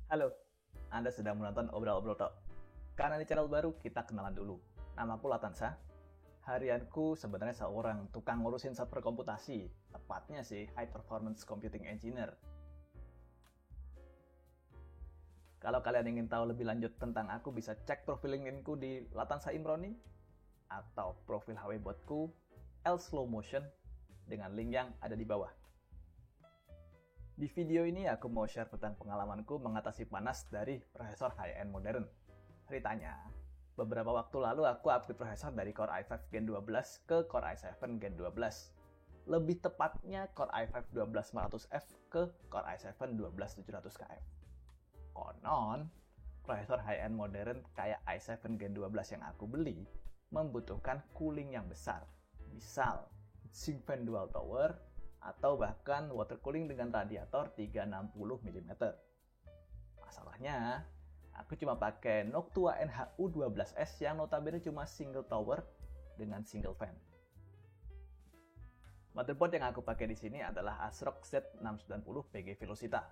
Halo, Anda sedang menonton Obrol-Obrol Tok. Karena ini channel baru, kita kenalan dulu. Namaku Latansa. Harianku sebenarnya seorang tukang ngurusin server komputasi, tepatnya sih High Performance Computing Engineer. Kalau kalian ingin tahu lebih lanjut tentang aku, bisa cek profil LinkedIn-ku di Latansa Imroni, atau profil HW-botku, L-Slowmotion, dengan link yang ada di bawah. Di video ini aku mau share tentang pengalamanku mengatasi panas dari prosesor high-end modern. Ceritanya, beberapa waktu lalu aku upgrade prosesor dari Core i5 Gen 12 ke Core i7 Gen 12. Lebih tepatnya Core i5 12500F ke Core i7 12700KF. Konon, prosesor high-end modern kayak i7 Gen 12 yang aku beli membutuhkan cooling yang besar. Misal, heatsink fan dual tower, atau bahkan water cooling dengan radiator 360 mm. Masalahnya, aku cuma pakai Noctua NHU12S yang notabene cuma single tower dengan single fan. Motherboard yang aku pakai di sini adalah ASRock Z690 PG Velocita.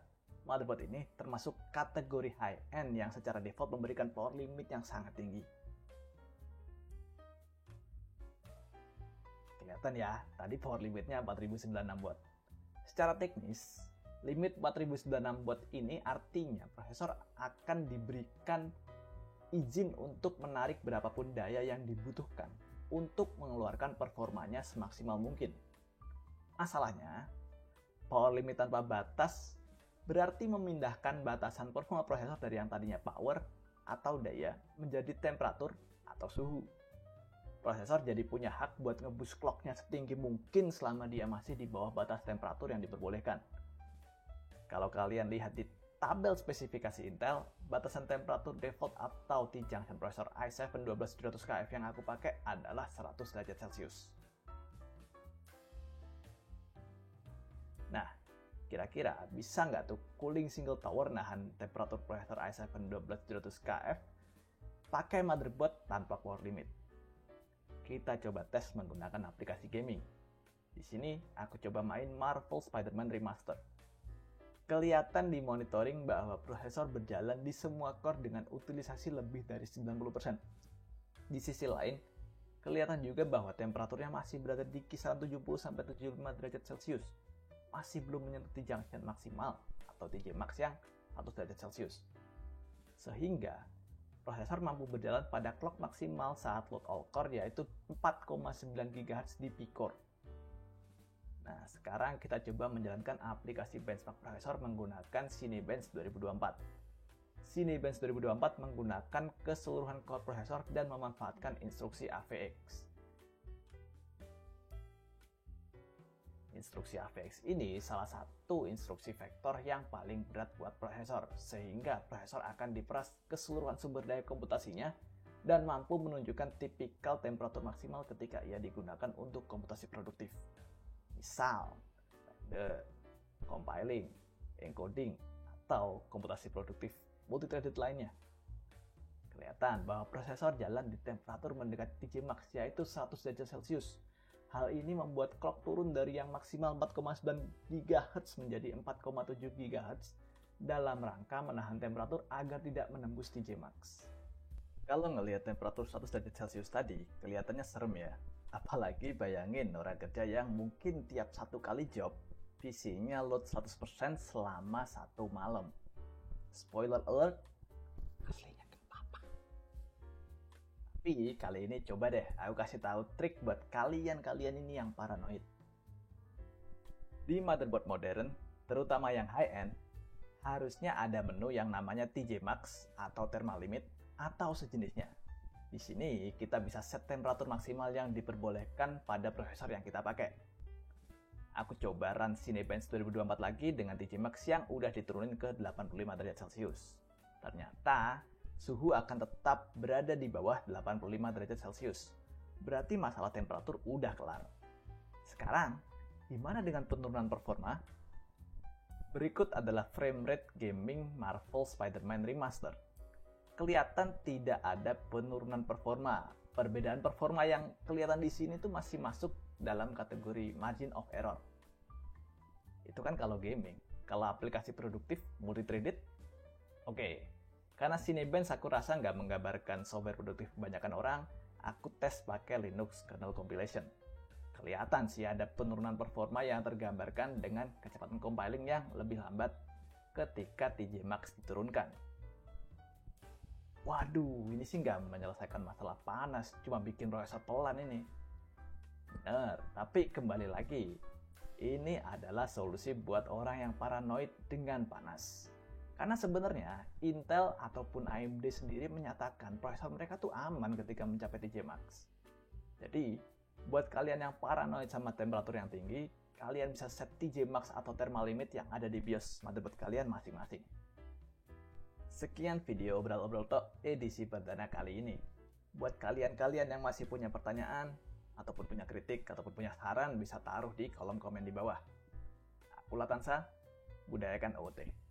Motherboard ini termasuk kategori high-end yang secara default memberikan power limit yang sangat tinggi. Kelihatan ya, tadi power limitnya 4096 watt. Secara teknis, limit 4096 watt ini artinya prosesor akan diberikan izin untuk menarik berapapun daya yang dibutuhkan untuk mengeluarkan performanya semaksimal mungkin. Masalahnya, power limit tanpa batas berarti memindahkan batasan performa prosesor dari yang tadinya power atau daya menjadi temperatur atau suhu. Prosesor jadi punya hak buat ngeboost clocknya setinggi mungkin selama dia masih di bawah batas temperatur yang diperbolehkan. Kalau kalian lihat di tabel spesifikasi Intel, batasan temperatur default atau T-junction prosesor i7 12700KF yang aku pakai adalah 100 derajat Celcius. Nah, kira-kira bisa nggak tuh cooling single tower nahan temperatur prosesor i7 12700KF pakai motherboard tanpa power limit? Kita coba tes menggunakan aplikasi gaming. Di sini aku coba main Marvel Spider-Man Remastered. Kelihatan di monitoring bahwa prosesor berjalan di semua core dengan utilisasi lebih dari 90%. Di sisi lain, kelihatan juga bahwa temperaturnya masih berada di kisaran 70-75 derajat Celcius. Masih belum menyentuh T-junction maksimal atau TJ max yang 100 derajat Celcius. Sehingga prosesor mampu berjalan pada clock maksimal saat load all core, yaitu 4,9 GHz di P-core. Nah, sekarang kita coba menjalankan aplikasi benchmark prosesor menggunakan Cinebench 2024. Cinebench 2024 menggunakan keseluruhan core prosesor dan memanfaatkan instruksi AVX. Instruksi AVX ini salah satu instruksi vektor yang paling berat buat prosesor, sehingga prosesor akan diperas keseluruhan sumber daya komputasinya dan mampu menunjukkan tipikal temperatur maksimal ketika ia digunakan untuk komputasi produktif. Misal, render, compiling, encoding, atau komputasi produktif multithreaded lainnya. Kelihatan bahwa prosesor jalan di temperatur mendekati TJ max, yaitu 100 derajat Celcius. Hal ini membuat clock turun dari yang maksimal 4,9 GHz menjadi 4,7 GHz dalam rangka menahan temperatur agar tidak menembus TJ max. Kalau ngelihat temperatur 100 derajat Celcius tadi, kelihatannya serem ya. Apalagi bayangin orang kerja yang mungkin tiap satu kali job, PC-nya load 100% selama satu malam. Spoiler alert, aslinya. Tapi kali ini coba deh aku kasih tahu trik buat kalian ini yang paranoid. Di motherboard modern, terutama yang high-end, harusnya ada menu yang namanya TJ max atau thermal limit atau sejenisnya. Di sini kita bisa set temperatur maksimal yang diperbolehkan pada prosesor yang kita pakai. Aku coba run Cinebench 2024 lagi dengan TJ max yang udah diturunin ke 85 derajat Celcius. Ternyata suhu akan tetap berada di bawah 85 derajat Celcius. Berarti masalah temperatur udah kelar. Sekarang, gimana dengan penurunan performa? Berikut adalah frame rate gaming Marvel Spider-Man Remastered. Kelihatan tidak ada penurunan performa. Perbedaan performa yang kelihatan di sini tuh masih masuk dalam kategori margin of error. Itu kan kalau gaming. Kalau aplikasi produktif multithreaded, Oke, karena Cinebench aku rasa nggak menggambarkan software produktif kebanyakan orang, aku tes pakai Linux kernel compilation. Kelihatan sih ada penurunan performa yang tergambarkan dengan kecepatan compiling yang lebih lambat ketika TJ Max diturunkan. Waduh, ini sih nggak menyelesaikan masalah panas, cuma bikin prosesor pelan ini. Bener, tapi kembali lagi, ini adalah solusi buat orang yang paranoid dengan panas. Karena sebenarnya Intel ataupun AMD sendiri menyatakan prosesor mereka tuh aman ketika mencapai TJ Max. Jadi, buat kalian yang paranoid sama temperatur yang tinggi, kalian bisa set TJ Max atau thermal limit yang ada di BIOS motherboard kalian masing-masing. Sekian video obrol-obrol tok edisi perdana kali ini. Buat kalian-kalian yang masih punya pertanyaan, ataupun punya kritik, ataupun punya saran, bisa taruh di kolom komen di bawah. Aku Latansa, budayakan OOT.